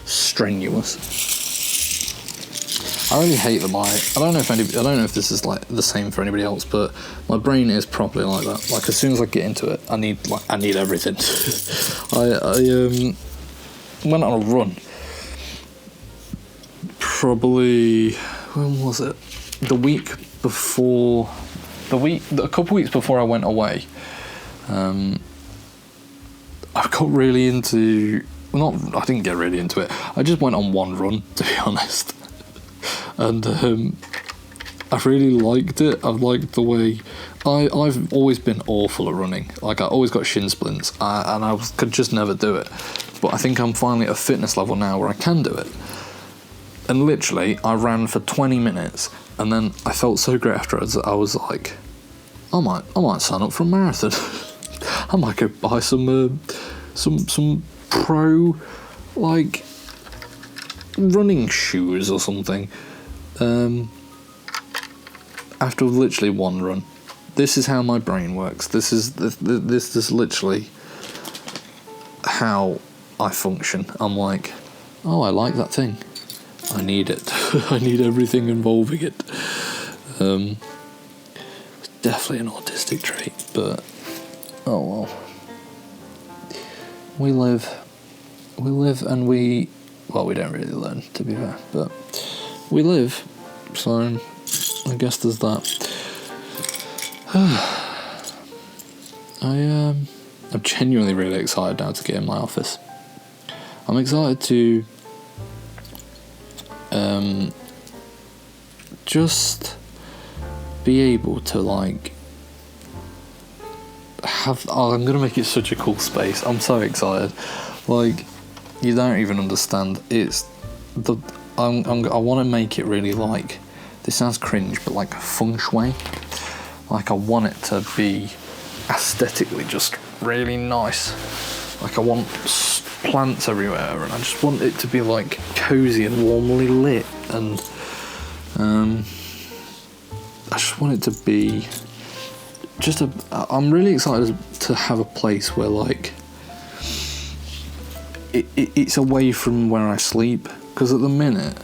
strenuous. I really hate that I don't know if this is like the same for anybody else, but my brain is properly like that. Like, as soon as I get into it, I need everything. I went on a run. Probably, when was it? A couple weeks before I went away. I got really into. I didn't get really into it. I just went on one run, to be honest. And I really liked it. I liked the way I've always been awful at running. Like I always got shin splints, and could just never do it. But I think I'm finally at a fitness level now where I can do it. And literally, I ran for 20 minutes, and then I felt so great afterwards that I was like, I might sign up for a marathon. I might go buy some pro like running shoes or something. After literally one run. This is how my brain works. This is literally how I function. I'm like, oh, I like that thing. I need it. I need everything involving it. It's definitely an autistic trait, but oh well. We live and we don't really learn, to be fair, but we live, so I guess there's that. I'm genuinely really excited now to get in my office. I'm excited to just be able to like have. Oh, I'm gonna make it such a cool space. I'm so excited. Like, you don't even understand. It's the I want to make it really like. This sounds cringe, but like feng shui. Like I want it to be aesthetically just really nice. Like I want plants everywhere, and I just want it to be like cozy and warmly lit, and I just want it to be just I'm really excited to have a place where like it's away from where I sleep, because at the minute,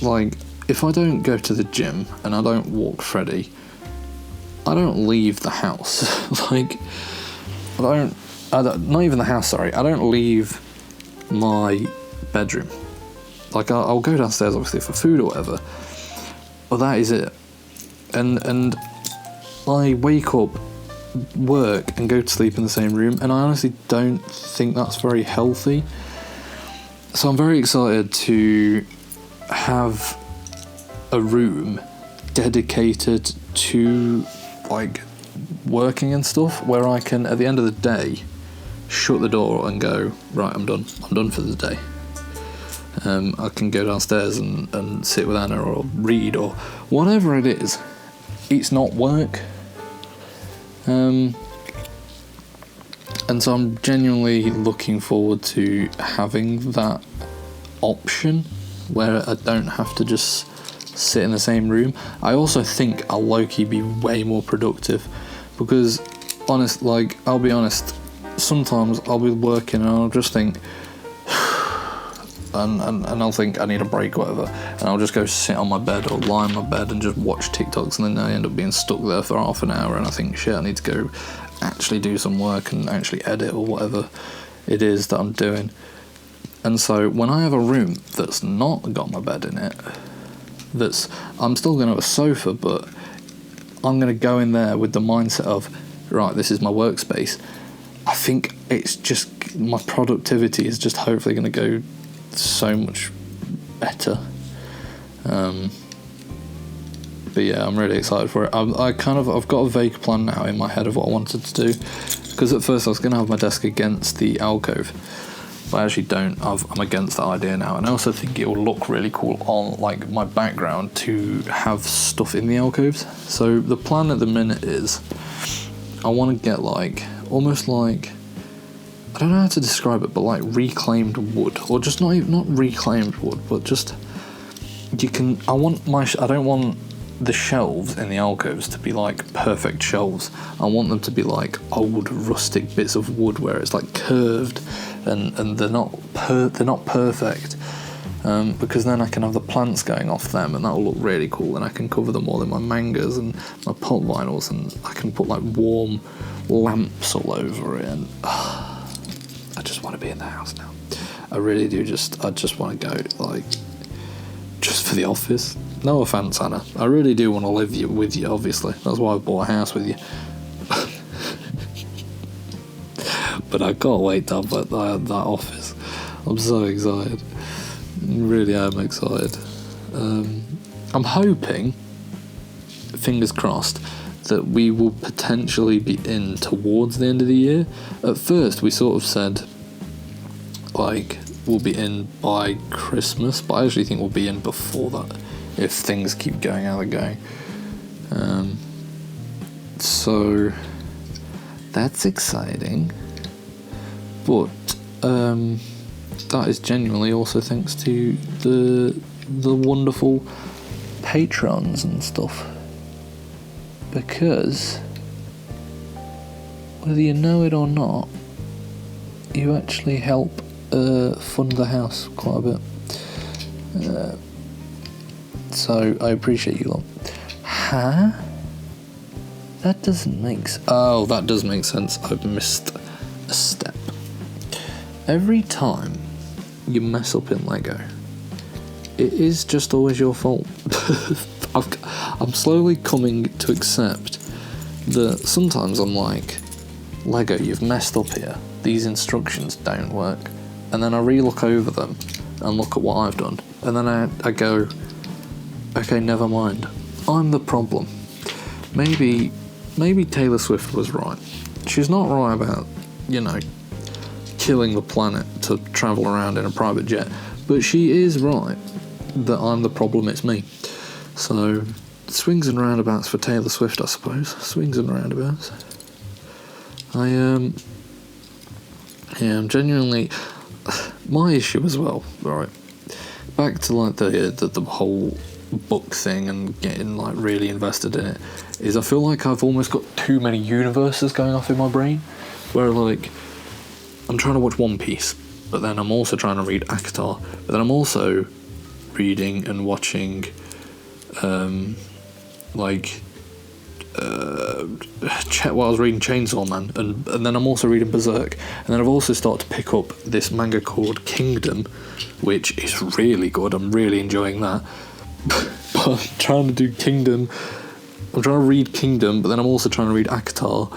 like if I don't go to the gym and I don't walk Freddie, I don't leave the house. Like I don't not even the house, sorry. I don't leave my bedroom. Like I'll go downstairs obviously for food or whatever, but that is it. And I wake up, work, and go to sleep in the same room, and I honestly don't think that's very healthy. So I'm very excited to have a room dedicated to like working and stuff, where I can at the end of the day shut the door and go, right, I'm done for the day. I can go downstairs and sit with Anna or read or whatever it is. It's not work. And so I'm genuinely looking forward to having that option where I don't have to just sit in the same room. I also think I'll low-key be way more productive, because I'll be honest, sometimes I'll be working and I'll just think and I'll think I need a break or whatever, and I'll just go sit on my bed or lie on my bed and just watch TikToks, and then I end up being stuck there for half an hour, and I think, shit, I need to go actually do some work and actually edit or whatever it is that I'm doing. And so when I have a room that's not got my bed in it, I'm still going to have a sofa, but I'm going to go in there with the mindset of, right, this is my workspace. I think it's just, my productivity is just hopefully going to go so much better. But yeah, I'm really excited for it. I've got a vague plan now in my head of what I wanted to do, because at first I was going to have my desk against the alcove, but I actually don't. I'm against that idea now, and I also think it will look really cool on like my background to have stuff in the alcoves. So the plan at the minute is I want to get like almost like, I don't know how to describe it, but like reclaimed wood, or just not reclaimed wood, but just I don't want the shelves in the alcoves to be like perfect shelves. I want them to be like old rustic bits of wood where it's like curved and they're not perfect, because then I can have the plants going off them, and that will look really cool, and I can cover them all in my mangas and my pot vinyls, and I can put like warm lamps all over it, and I just want to be in the house now. I really do. I just want to go like just for the office. No offence, Anna. I really do want to live with you, obviously. That's why I bought a house with you. But I can't wait to have that office. I'm so excited. Really am excited. I'm hoping fingers crossed, that we will potentially be in towards the end of the year. At first, we sort of said, like, we'll be in by Christmas, but I actually think we'll be in before that, if things keep going how they're going. So, that's exciting. But, that is genuinely also thanks to the wonderful patrons and stuff, because whether you know it or not, you actually help fund the house quite a bit, so I appreciate you lot. Huh? That doesn't make sense. Oh, that does make sense. I've missed a step. Every time you mess up in Lego, it is just always your fault. I'm slowly coming to accept that sometimes I'm like, Lego, you've messed up here. These instructions don't work. And then I re-look over them and look at what I've done. And then I go, okay, never mind. I'm the problem. Maybe Taylor Swift was right. She's not right about, killing the planet to travel around in a private jet. But she is right that I'm the problem, it's me. So, swings and roundabouts for Taylor Swift, I suppose. Swings and roundabouts. I'm genuinely... My issue as well, right? Back to, like, the whole book thing and getting, like, really invested in it, is I feel like I've almost got too many universes going off in my brain, where, like, I'm trying to watch One Piece, but then I'm also trying to read Akatar, but then I'm also reading and watching, I was reading Chainsaw Man, and then I'm also reading Berserk, and then I've also started to pick up this manga called Kingdom, which is really good. I'm really enjoying that. But I'm trying to do Kingdom. I'm trying to read Kingdom, but then I'm also trying to read Akatar.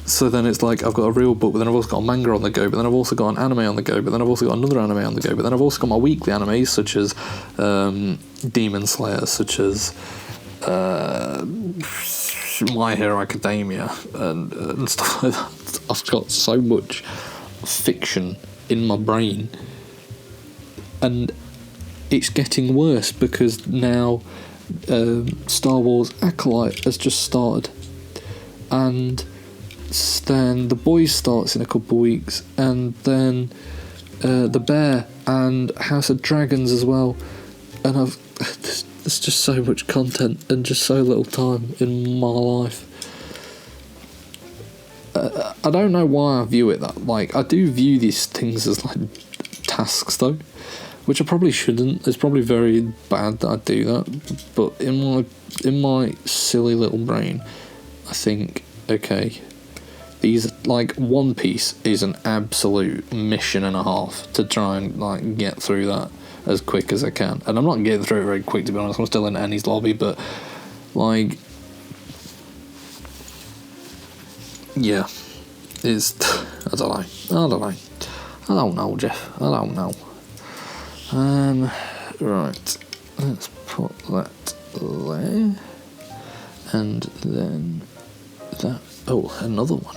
So then it's like I've got a real book, but then I've also got a manga on the go, but then I've also got an anime on the go, but then I've also got another anime on the go, but then I've also got my weekly animes, such as Demon Slayer, such as My Hero Academia, and stuff like that. I've got so much fiction in my brain, and it's getting worse because now Star Wars Acolyte has just started, and then The Boys starts in a couple of weeks, and then The Bear and House of Dragons as well, and there's just so much content and just so little time in my life. I don't know why I view it that, like, I do view these things as like tasks though, which I probably shouldn't. It's probably very bad that I do that, but in my silly little brain, I think, okay, these, like, One Piece is an absolute mission and a half to try and, like, get through that as quick as I can. And I'm not getting through it very quick, to be honest. I'm still in Annie's lobby, but, like, yeah, it's, I don't know, Jeff. I don't know. Right, let's put that there, and then that. Oh, another one.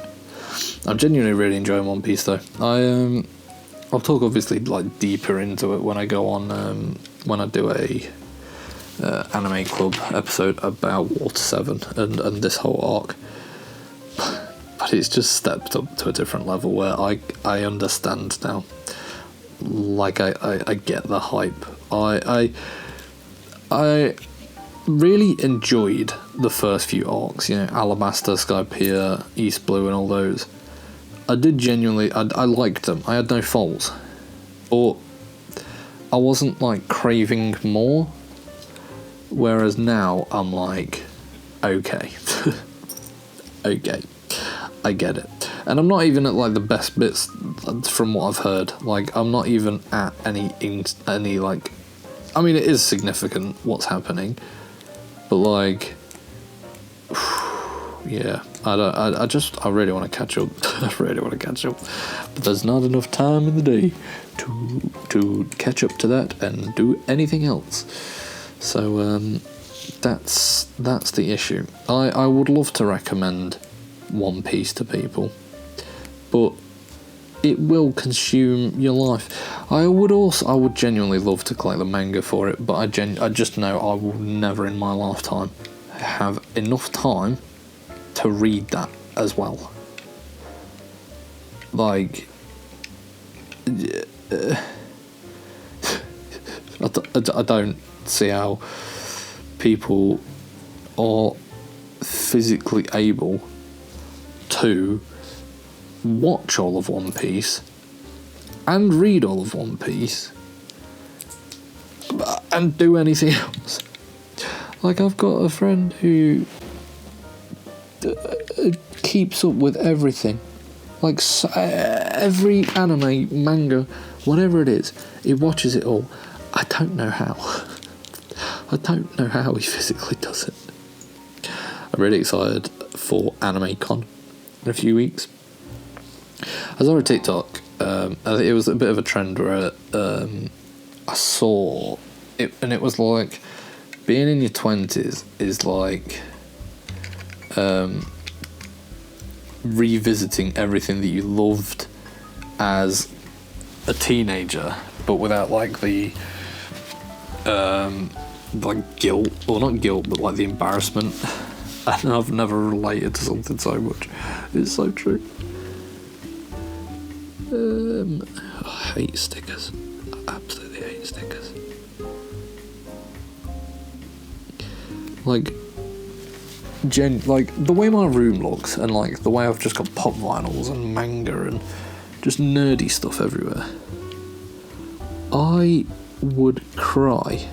I'm genuinely really enjoying One Piece though. I'll talk obviously like deeper into it when I go on when I do a anime club episode about Water 7 and this whole arc. But it's just stepped up to a different level where I understand now. Like I get the hype. I really enjoyed the first few arcs, Alabasta, Skypiea, East Blue and all those. I did genuinely, I liked them. I had no faults. But I wasn't, like, craving more. Whereas now I'm like, okay. Okay. I get it. And I'm not even at, like, the best bits from what I've heard. Like, I'm not even at any like... I mean, it is significant what's happening. But, like... yeah, I really want to catch up. I really want to catch up, but there's not enough time in the day to catch up to that and do anything else. So that's the issue. I would love to recommend One Piece to people, but it will consume your life. I would genuinely love to collect the manga for it, but I just know I will never in my lifetime have enough time to read that as well. Like, I don't see how people are physically able to watch all of One Piece and read all of One Piece and do anything else. Like, I've got a friend who keeps up with everything. Like, every anime, manga, whatever it is, he watches it all. I don't know how. I don't know how he physically does it. I'm really excited for Anime Con in a few weeks. I saw a TikTok, I think it was a bit of a trend where I saw it, and it was like, being in your 20s is like revisiting everything that you loved as a teenager, but without like the like guilt, or not guilt, but like the embarrassment. And I've never related to something so much. It's so true. I hate stickers. I absolutely hate stickers. Like, like the way my room looks, and like the way I've just got pop vinyls and manga and just nerdy stuff everywhere, I would cry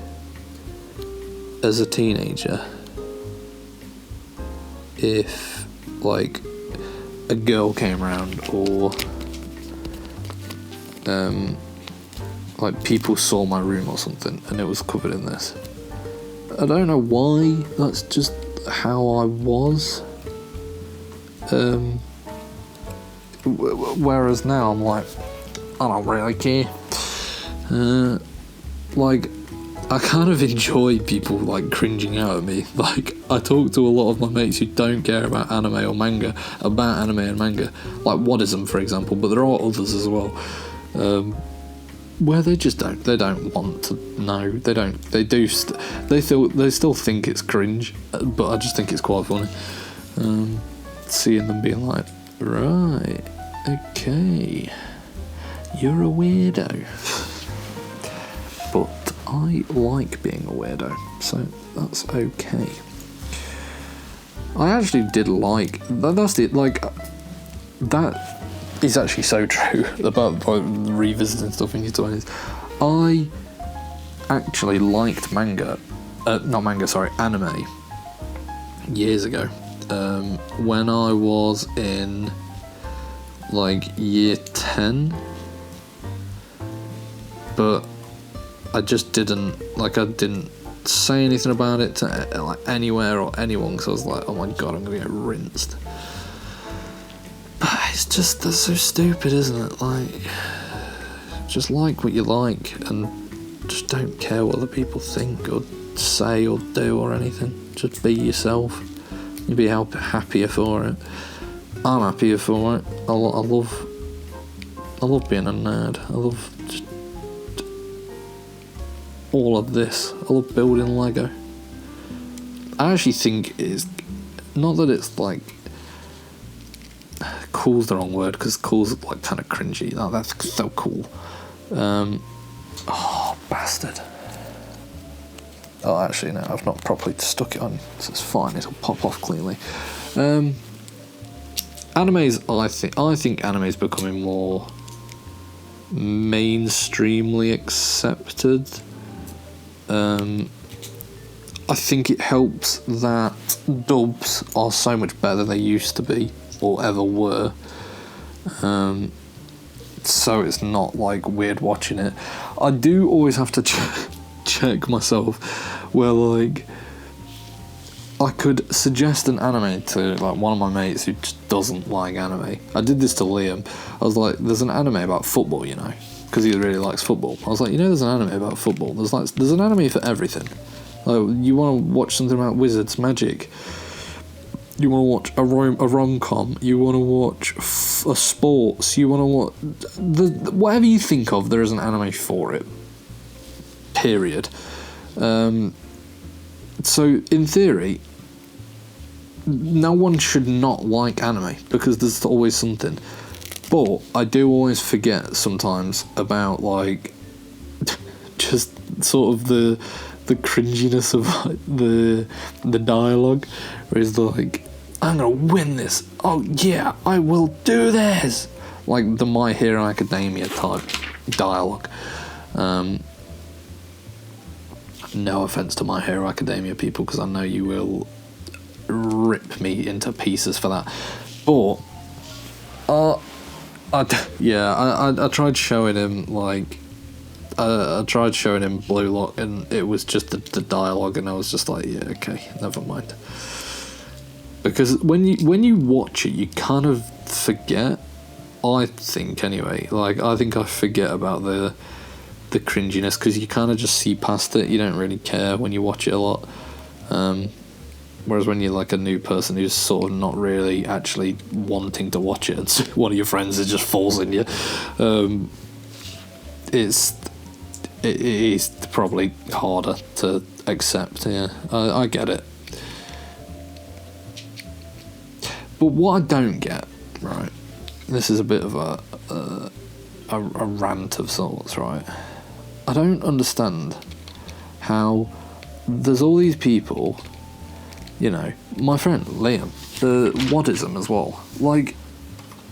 as a teenager if like a girl came around, or like people saw my room or something and it was covered in this. I don't know why, that's just how I was. Whereas now I'm like, I don't really care. Like, I kind of enjoy people like cringing out at me. Like, I talk to a lot of my mates who don't care about anime or manga, about anime and manga, like Wadism for example, but there are others as well, where they just don't want to know. They still think it's cringe, but I just think it's quite funny, seeing them being like, right, okay, you're a weirdo. But I like being a weirdo, so that's okay. I actually did like that's it. Like, that is actually so true about like, revisiting stuff in your 20s. I actually liked anime years ago, when I was in like year 10, but I just didn't say anything about it to like anywhere or anyone, because I was like, oh my god, I'm gonna get rinsed. But it's just, that's so stupid, isn't it? Like, just like what you like and just don't care what other people think or say or do or anything. Just be yourself. You'll be happier for it. I'm happier for it. I love being a nerd. I love just all of this. I love building Lego. I actually think it's not that it's like, cool's the wrong word, because cool's like kind of cringy. Oh, that's so cool. Oh, bastard. Oh, actually no, I've not properly stuck it on, so it's fine, it'll pop off cleanly. Animes, I think anime's becoming more mainstreamly accepted. I think it helps that dubs are so much better than they used to be or ever were, so it's not like weird watching it. I do always have to check myself where like I could suggest an anime to like one of my mates who just doesn't like anime. I did this to Liam. I was like, there's an anime about football, you know, because he really likes football. I was like, you know, there's an anime about football. There's an anime for everything. You want to watch something about wizards, magic. You want to watch a rom-com. You want to watch a sports. You want to watch whatever you think of. There is an anime for it. Period. So in theory, no one should not like anime because there's always something. But I do always forget sometimes about like just sort of the cringiness of like, the dialogue, where it's like, I'm gonna win this. Oh yeah, I will do this. Like the My Hero Academia type dialogue. No offense to My Hero Academia people, because I know you will rip me into pieces for that. But I tried showing him like I tried showing him Blue Lock, and it was just the dialogue, and I was just like, yeah, okay, never mind. Because when you watch it, you kind of forget. I think anyway. Like I think I forget about the cringiness because you kind of just see past it. You don't really care when you watch it a lot. Whereas when you're like a new person who's sort of not really actually wanting to watch it, and one of your friends is just forcing you, it is probably harder to accept. Yeah, I get it. But what I don't get, right? This is a bit of a rant of sorts, right? I don't understand how there's all these people, you know, my friend Liam, the Wadism as well, like,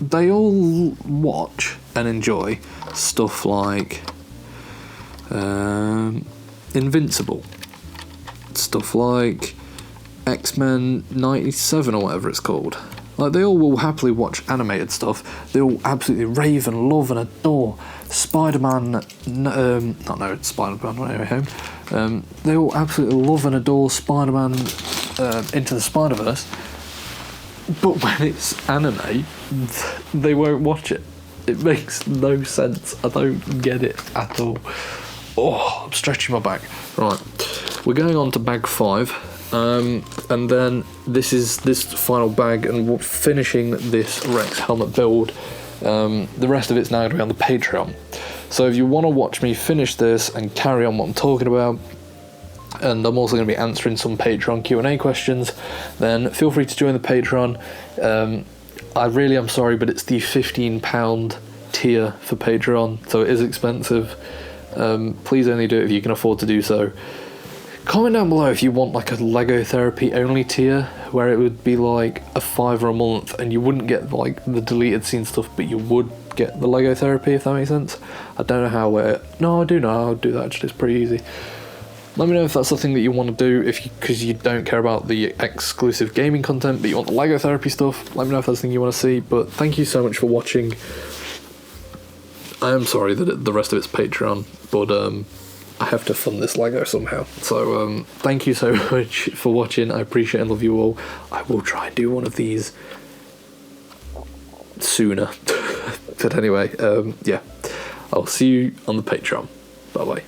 they all watch and enjoy stuff like Invincible, stuff like X-Men 97 or whatever it's called. Like, they all will happily watch animated stuff. They all absolutely rave and love and adore Spider-Man, Spider-Man No Way Home. They all absolutely love and adore Spider-Man Into the Spider-Verse. But when it's anime, they won't watch it. It makes no sense. I don't get it at all. Oh, I'm stretching my back. Right, we're going on to bag 5. And then this is this final bag, and we're finishing this Rex helmet build. The rest of it's now going to be on the Patreon. So if you want to watch me finish this and carry on what I'm talking about, and I'm also going to be answering some Patreon Q&A questions, then feel free to join the Patreon. I really am sorry, but it's the £15 tier for Patreon, so it is expensive. Please only do it if you can afford to do so. Comment down below if you want like a Lego Therapy only tier, where it would be like a £5 a month and you wouldn't get like the deleted scene stuff, but you would get the Lego Therapy, if that makes sense. I don't know how no, I do know how to do that actually, it's pretty easy. Let me know if that's the thing that you want to do, because you don't care about the exclusive gaming content, but you want the Lego Therapy stuff. Let me know if that's the thing you want to see, but thank you so much for watching. I am sorry that the rest of it's Patreon, but I have to fund this Lego somehow. So thank you so much for watching. I appreciate and love you all. I will try and do one of these sooner. But anyway, yeah, I'll see you on the Patreon. Bye bye.